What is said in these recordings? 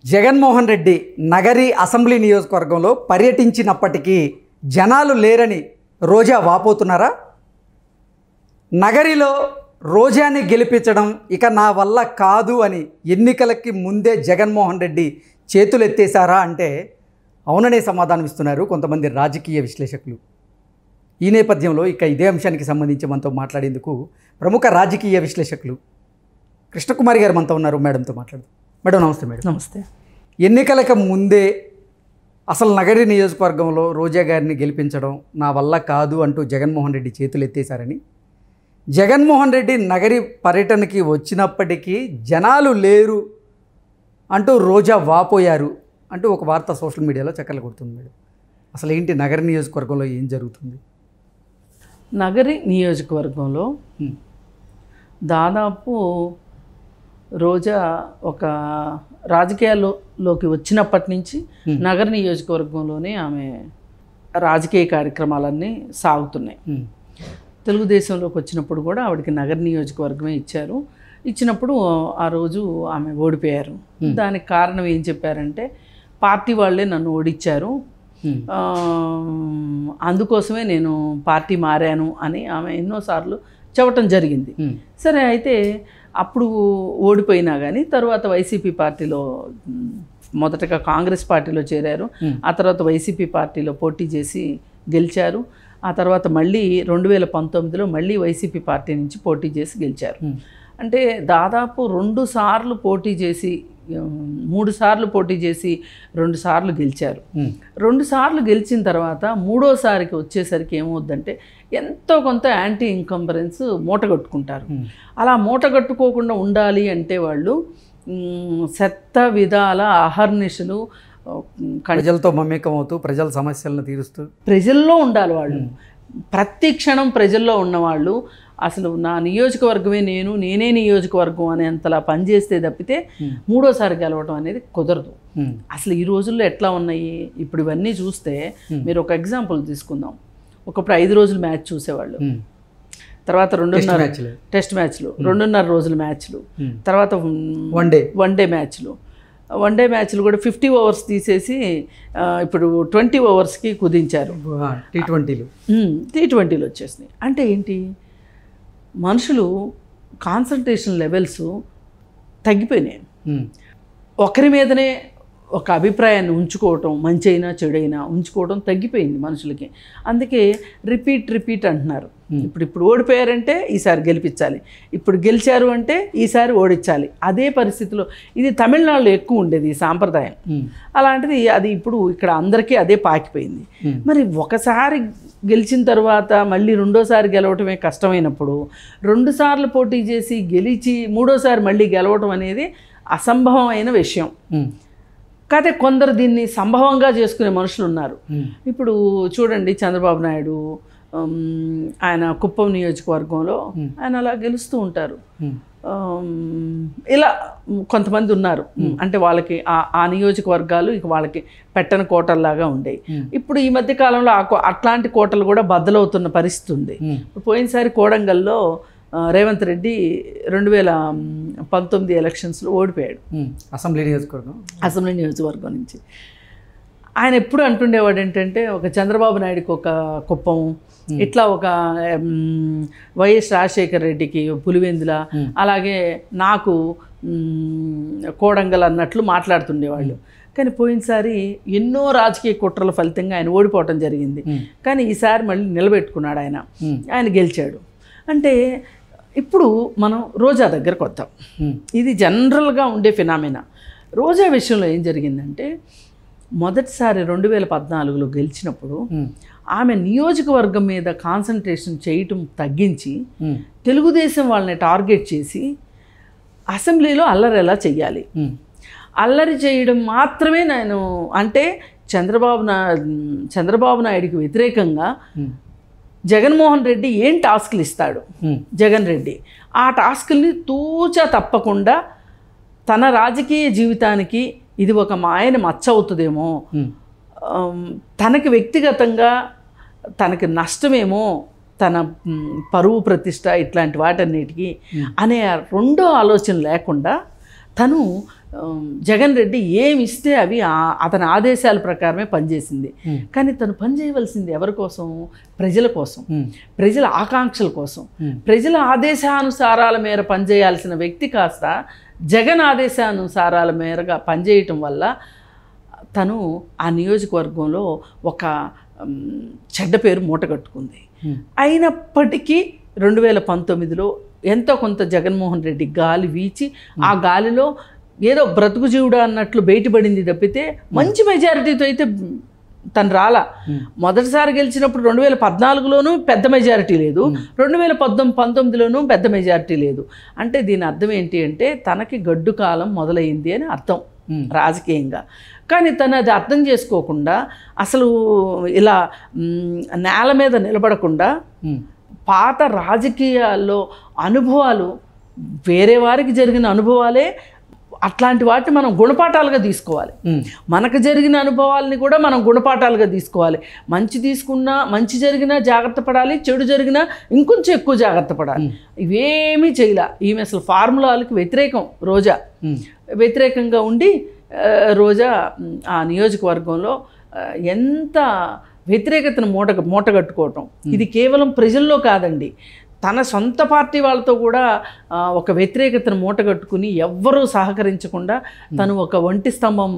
Jaganmohan Reddy Nagari assembly నియోజకవర్గంలో పర్యటించినప్పటికీ జనాలు లేరని రోజా వాపోతున్నారా? నగరిలో రోజాని గెలిపించడం ఇక నా వల్ల కాదు అని ఎన్నికలకి ముందే జగన్మోహన్ రెడ్డి చేతులెత్తేశారా అంటే అవుననే సమాధానం ఇస్తున్నారు కొంతమంది రాజకీయ విశ్లేషకులు. ఈ నేపథ్యంలో ఇక ఇదే అంశానికి సంబంధించి మనతో మాట్లాడేందుకు ప్రముఖ రాజకీయ విశ్లేషకులు కృష్ణకుమారి గారు మనతో ఉన్నారు. మేడంతో మాట్లాడదాం. మేడం నమస్తే. మేడం నమస్తే. ఎన్నికలకు ముందే అసలు నగరి నియోజకవర్గంలో రోజా గారిని గెలిపించడం నా వల్ల కాదు అంటూ జగన్మోహన్ రెడ్డి చేతులు ఎత్తేశారని, జగన్మోహన్ రెడ్డి నగరి పర్యటనకి వచ్చినప్పటికీ జనాలు లేరు అంటూ రోజా వాపోయారు అంటూ ఒక వార్త సోషల్ మీడియాలో చక్కర్లు కొడుతుంది. మేడం అసలు ఏంటి నగరి నియోజకవర్గంలో ఏం జరుగుతుంది? నగరి నియోజకవర్గంలో దాదాపు రోజా ఒక రాజకీయాల్లోకి వచ్చినప్పటి నుంచి నగర నియోజకవర్గంలోనే ఆమె రాజకీయ కార్యక్రమాలన్నీ సాగుతున్నాయి. తెలుగుదేశంలోకి వచ్చినప్పుడు కూడా ఆవిడకి నగర నియోజకవర్గమే ఇచ్చారు. ఇచ్చినప్పుడు ఆ రోజు ఆమె ఓడిపోయారు. దానికి కారణం ఏం చెప్పారంటే పార్టీ వాళ్ళే నన్ను ఓడించారు, అందుకోసమే నేను పార్టీ మారాను అని ఆమె ఎన్నోసార్లు చెప్పటం జరిగింది. సరే, అయితే అప్పుడు ఓడిపోయినా కానీ తర్వాత వైసీపీ పార్టీలో మొదటగా కాంగ్రెస్ పార్టీలో చేరారు. ఆ తర్వాత వైసీపీ పార్టీలో పోటీ చేసి గెలిచారు. ఆ తర్వాత మళ్ళీ 2019లో మళ్ళీ వైసీపీ పార్టీ నుంచి పోటీ చేసి గెలిచారు. అంటే దాదాపు 2 సార్లు పోటీ చేసి 3 సార్లు పోటీ చేసి 2 సార్లు గెలిచారు. 2 సార్లు గెలిచిన తర్వాత మూడోసారికి వచ్చేసరికి ఏమవుద్దంటే ఎంతో కొంత యాంటీ ఇన్కంబరెన్స్ మూటగట్టుకుంటారు. అలా మూటగట్టుకోకుండా ఉండాలి అంటే వాళ్ళు శత విధాల అహర్నిశలు ప్రజలతో మమేకం అవుతూ ప్రజల సమస్యలను తీరుస్తూ ప్రజల్లో ఉండాలి. వాళ్ళు ప్రతి క్షణం ప్రజల్లో ఉన్నవాళ్ళు అసలు నా నియోజకవర్గమే నేనే నియోజకవర్గం అనేంతలా పనిచేస్తే తప్పితే మూడోసారి గెలవడం అనేది కుదరదు. అసలు ఈ రోజుల్లో ఎట్లా ఉన్నాయి ఇప్పుడు ఇవన్నీ చూస్తే మీరు ఒక ఎగ్జాంపుల్ తీసుకుందాం. ఒకప్పుడు 5 రోజుల మ్యాచ్ చూసేవాళ్ళు, తర్వాత 2.5 టెస్ట్ మ్యాచ్లు, 2.5 రోజుల మ్యాచ్లు, తర్వాత వన్ డే మ్యాచ్లు. వన్ డే మ్యాచ్లు కూడా 50 ఓవర్స్ తీసేసి ఇప్పుడు 20 ఓవర్స్కి కుదించారు. T20లు వచ్చేసినాయి. అంటే ఏంటి, మనుషులు కాన్సన్ట్రేషన్ లెవెల్స్ తగ్గిపోయినాయి. ఒకరి మీదనే ఒక అభిప్రాయాన్ని ఉంచుకోవటం, మంచి అయినా చెడైనా ఉంచుకోవడం తగ్గిపోయింది మనుషులకి. అందుకే రిపీట్ అంటున్నారు. ఇప్పుడు ఓడిపోయారంటే ఈసారి గెలిపించాలి, ఇప్పుడు గెలిచారు అంటే ఈసారి ఓడించాలి. అదే పరిస్థితిలో ఇది తమిళనాడులో ఎక్కువ ఉండేది ఈ సాంప్రదాయం. అలాంటిది అది ఇప్పుడు ఇక్కడ అందరికీ అదే పాకిపోయింది. మరి ఒకసారి గెలిచిన తర్వాత మళ్ళీ రెండోసారి గెలవటమే కష్టమైనప్పుడు 2 సార్లు పోటీ చేసి గెలిచి మూడోసారి మళ్ళీ గెలవటం అనేది అసంభవమైన విషయం. కాకపోతే కొందరు దీన్ని సంభవంగా చేసుకునే మనుషులు ఉన్నారు. ఇప్పుడు చూడండి, చంద్రబాబు నాయుడు ఆయన కుప్పం నియోజకవర్గంలో ఆయన అలా గెలుస్తూ ఉంటారు. ఇలా కొంతమంది ఉన్నారు. అంటే వాళ్ళకి ఆ నియోజకవర్గాలు ఇక వాళ్ళకి పెట్టని కోటల్లాగా ఉండేవి. ఇప్పుడు ఈ మధ్య కాలంలో అట్లాంటి కోటలు కూడా బద్దలవుతున్న పరిస్థితి ఉంది. పోయినసారి కోడంగల్లో రేవంత్ రెడ్డి 2019 ఎలక్షన్స్లో ఓడిపోయాడు అసెంబ్లీ నియోజకవర్గం నుంచి. ఆయన ఎప్పుడు అంటుండేవాడు ఏంటంటే ఒక చంద్రబాబు నాయుడుకి ఒక కుప్పం, ఇట్లా ఒక వైఎస్ రాజశేఖర రెడ్డికి పులివెందుల, అలాగే నాకు కోడంగల్ అన్నట్లు మాట్లాడుతుండేవాళ్ళు. కానీ పోయినసారి ఎన్నో రాజకీయ కుట్రల ఫలితంగా ఆయన ఓడిపోవటం జరిగింది. కానీ ఈసారి మళ్ళీ నిలబెట్టుకున్నాడు. ఆయన గెలిచాడు. అంటే ఇప్పుడు మనం రోజా దగ్గరకు వద్దాం. ఇది జనరల్గా ఉండే ఫినామినా. రోజా విషయంలో ఏం జరిగిందంటే మొదటిసారి 2014లో గెలిచినప్పుడు ఆమె నియోజకవర్గం మీద కాన్సన్ట్రేషన్ చేయటం తగ్గించి తెలుగుదేశం వాళ్ళని టార్గెట్ చేసి అసెంబ్లీలో అల్లరి ఎలా చెయ్యాలి, అల్లరి చేయడం మాత్రమే నేను అంటే చంద్రబాబు నాయుడికి వ్యతిరేకంగా జగన్మోహన్ రెడ్డి ఏం టాస్క్లు ఇస్తాడు, జగన్ రెడ్డి ఆ టాస్కుల్ని తూచా తప్పకుండా తన రాజకీయ జీవితానికి ఇది ఒక మాయని మచ్చ అవుతుందేమో, తనకి వ్యక్తిగతంగా తనకి నష్టమేమో, తన పరువు ప్రతిష్ట ఇట్లాంటి వాటన్నిటికీ అనే రెండో ఆలోచన లేకుండా తను జగన్ రెడ్డి ఏమి ఇస్తే అవి అతని ఆదేశాల ప్రకారమే పనిచేసింది. కానీ తను పనిచేయవలసింది ఎవరి కోసం? ప్రజల కోసం, ప్రజల ఆకాంక్షల కోసం. ప్రజల ఆదేశానుసారాల మేర పనిచేయాల్సిన వ్యక్తి కాస్త జగన్ ఆదేశానుసారాల మేరగా పనిచేయటం వల్ల తను ఆ నియోజకవర్గంలో ఒక చెడ్డ పేరు మూటగట్టుకుంది. అయినప్పటికీ 2019లో ఎంతో కొంత జగన్మోహన్ రెడ్డి గాలి వీచి ఆ గాలిలో ఏదో బ్రతుకు జీవుడా అన్నట్లు బయటపడింది తప్పితే మంచి మెజారిటీతో అయితే తను రాలా. మొదటిసారి గెలిచినప్పుడు 2014లోనూ పెద్ద మెజారిటీ లేదు, 2019లోనూ పెద్ద మెజారిటీ లేదు. అంటే దీని అర్థం ఏంటి అంటే తనకి గడ్డు కాలం మొదలైంది అని అర్థం రాజకీయంగా. కానీ తను అది అర్థం చేసుకోకుండా అసలు ఇలా నేల మీద నిలబడకుండా పాత రాజకీయాల్లో అనుభవాలు, వేరే వారికి జరిగిన అనుభవాలే అట్లాంటి వాటిని మనం గుణపాఠాలుగా తీసుకోవాలి. మనకు జరిగిన అనుభవాలని కూడా మనం గుణపాఠాలుగా తీసుకోవాలి. మంచి జరిగినా జాగ్రత్త పడాలి, చెడు జరిగినా ఇంకొంచెం ఎక్కువ జాగ్రత్త పడాలి. ఇవేమీ చేయలే. ఈమె అసలు ఫార్ములాలకు వ్యతిరేకం. రోజా వ్యతిరేకంగా ఉండి రోజా ఆ నియోజకవర్గంలో ఎంత వ్యతిరేకతను మూటగట్టుకోవటం. ఇది కేవలం ప్రజల్లో కాదండి, తన సొంత పార్టీ వాళ్ళతో కూడా ఒక వ్యతిరేకతను మూటగట్టుకుని ఎవ్వరూ సహకరించకుండా తను ఒక ఒంటి స్తంభం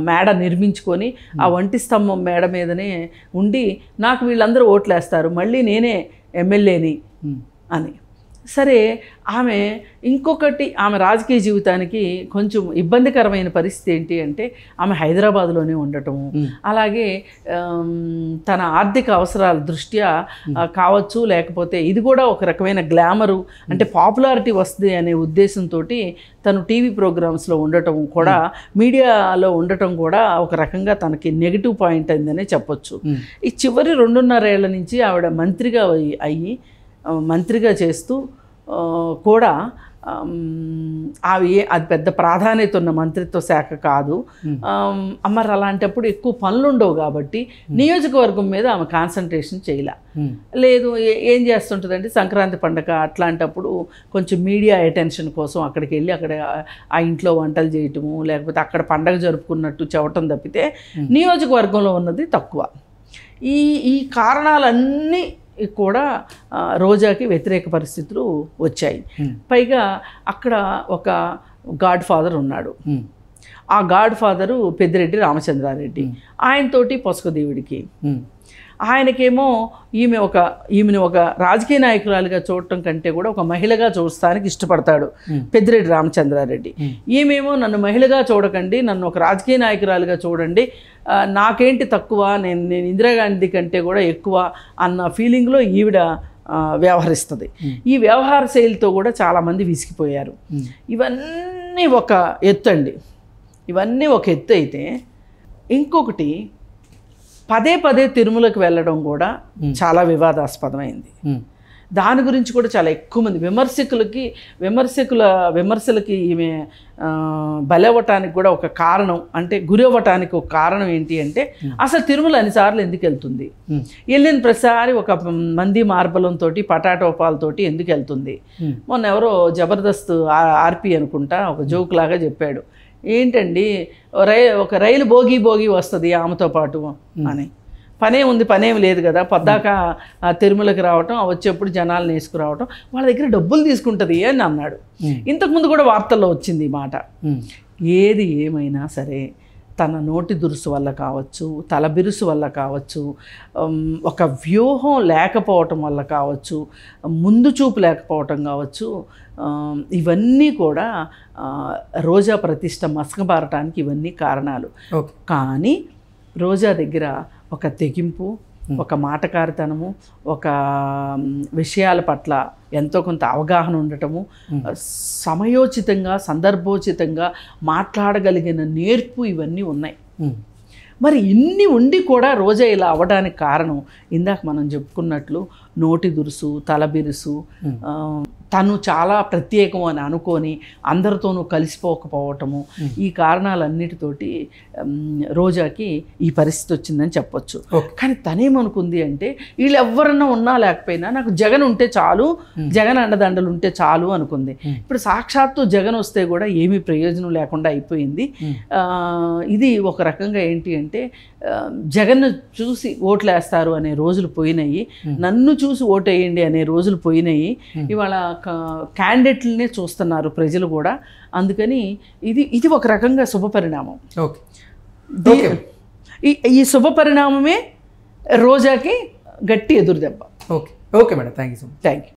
మేడ నిర్మించుకొని ఆ ఒంటి స్తంభం మేడ మీదనే ఉండి నాకు వీళ్ళందరూ ఓట్లేస్తారు, మళ్ళీ నేనే ఎమ్మెల్యేని అని. సరే, ఆమె రాజకీయ జీవితానికి కొంచెం ఇబ్బందికరమైన పరిస్థితి ఏంటి అంటే ఆమె హైదరాబాద్లోనే ఉండటము, అలాగే తన ఆర్థిక అవసరాల దృష్ట్యా కావచ్చు, లేకపోతే ఇది కూడా ఒక రకమైన గ్లామరు అంటే పాపులారిటీ వస్తుంది అనే ఉద్దేశంతో తను టీవీ ప్రోగ్రామ్స్లో ఉండటం కూడా, మీడియాలో ఉండటం కూడా ఒక రకంగా తనకి నెగిటివ్ పాయింట్ అయిందనే చెప్పొచ్చు. ఈ చివరి 2.5 ఏళ్ల నుంచి ఆవిడ మంత్రిగా చేస్తూ కూడా అది పెద్ద ప్రాధాన్యత ఉన్న మంత్రిత్వ శాఖ కాదు. మరి అలాంటప్పుడు ఎక్కువ పనులు ఉండవు కాబట్టి నియోజకవర్గం మీద ఆమె కాన్సన్ట్రేషన్ చేయలే. లేదు, ఏం చేస్తుంటుందంటే సంక్రాంతి పండగ అట్లాంటప్పుడు కొంచెం మీడియా అటెన్షన్ కోసం అక్కడికి వెళ్ళి అక్కడ ఆ ఇంట్లో వంటలు చేయటము, లేకపోతే అక్కడ పండగ జరుపుకున్నట్టు చెప్పటం తప్పితే నియోజకవర్గంలో ఉన్నది తక్కువ. ఈ కారణాలన్నీ కూడా రోజాకి వ్యతిరేక పరిస్థితులు వచ్చాయి. పైగా అక్కడ ఒక గాడ్ ఫాదర్ ఉన్నాడు. ఆ గాడ్ ఫాదరు పెద్దిరెడ్డి రామచంద్రారెడ్డి. ఆయనతోటి పొసకదేవుడికి. ఆయనకేమో ఈమెను ఒక రాజకీయ నాయకురాలుగా చూడటం కంటే కూడా ఒక మహిళగా చూడటానికి ఇష్టపడతాడు పెద్దిరెడ్డి రామచంద్రారెడ్డి. ఈమెమో నన్ను మహిళగా చూడకండి, నన్ను ఒక రాజకీయ నాయకురాలుగా చూడండి, నాకేంటి తక్కువ, నేను ఇందిరాగాంధీ కంటే కూడా ఎక్కువ అన్న ఫీలింగ్లో ఈవిడ వ్యవహరిస్తుంది. ఈ వ్యవహార శైలితో కూడా చాలామంది విసిగిపోయారు. ఇవన్నీ ఒక ఎత్తు అండి. ఇవన్నీ ఒక ఎత్తు అయితే ఇంకొకటి పదే తిరుమలకు వెళ్ళడం కూడా చాలా వివాదాస్పదమైంది. దాని గురించి కూడా చాలా ఎక్కువ మంది విమర్శలకి ఈమె బలవ్వటానికి కూడా ఒక కారణం, అంటే గురి అవ్వటానికి ఒక కారణం ఏంటి అంటే అసలు తిరుమల అన్నిసార్లు ఎందుకు వెళ్తుంది, వెళ్ళిన ప్రతిసారి ఒక మంది మార్బలంతో పటాటోపాలతోటి ఎందుకు వెళ్తుంది. మొన్న ఎవరో జబర్దస్త్ ఆర్పి అనుకుంటా ఒక జోక్ లాగా చెప్పాడు, ఏంటండి ఒక రైలు భోగి వస్తుంది ఆమెతో పాటు అని. పనేం లేదు కదా, పొద్దాక తిరుమలకి రావటం, వచ్చేప్పుడు జనాలను వేసుకురావటం, వాళ్ళ దగ్గర డబ్బులు తీసుకుంటుంది అని అన్నాడు. ఇంతకుముందు కూడా వార్తల్లో వచ్చింది ఈ మాట. ఏది ఏమైనా సరే తన నోటి దురుసు వల్ల కావచ్చు, తల బిరుసు వల్ల కావచ్చు, ఒక వ్యూహం లేకపోవటం వల్ల కావచ్చు, ముందు చూపు లేకపోవటం కావచ్చు, ఇవన్నీ కూడా రోజా ప్రతిష్ట మసకబారటానికి ఇవన్నీ కారణాలు. కానీ రోజా దగ్గర ఒక తెగింపు, ఒక మాటకారితనము, ఒక విషయాల పట్ల ఎంతో కొంత అవగాహన ఉండటము, సమయోచితంగా సందర్భోచితంగా మాట్లాడగలిగిన నేర్పు, ఇవన్నీ ఉన్నాయి. మరి ఇన్ని ఉండి కూడా రోజా ఇలా అవ్వడానికి కారణం ఇందాక మనం చెప్పుకున్నట్లు నోటి దురుసు, తల బిరుసు, తను చాలా ప్రత్యేకం అని అనుకొని అందరితోనూ కలిసిపోకపోవటము, ఈ కారణాలన్నిటితోటి రోజాకి ఈ పరిస్థితి వచ్చిందని చెప్పొచ్చు. కానీ తనేమనుకుంది అంటే వీళ్ళు ఎవరన్నా ఉన్నా లేకపోయినా నాకు జగన్ ఉంటే చాలు, జగన్ అండదండలు ఉంటే చాలు అనుకుంది. ఇప్పుడు సాక్షాత్తు జగన్ వస్తే కూడా ఏమీ ప్రయోజనం లేకుండా అయిపోయింది. ఇది ఒక రకంగా ఏంటి అంటే జగన్ను చూసి ఓట్లేస్తారు అనే రోజులు పోయినాయి, నన్ను చూసి ఓటేయండి అనే రోజులు పోయినాయి. ఇవాళ క్యాండిడేట్లనే చూస్తున్నారు ప్రజలు కూడా. అందుకని ఇది ఒక రకంగా శుభపరిణామం. ఈ శుభపరిణామమే రోజాకి గట్టి ఎదురుదెబ్బ. Okay madam, thank you so much. Thank you.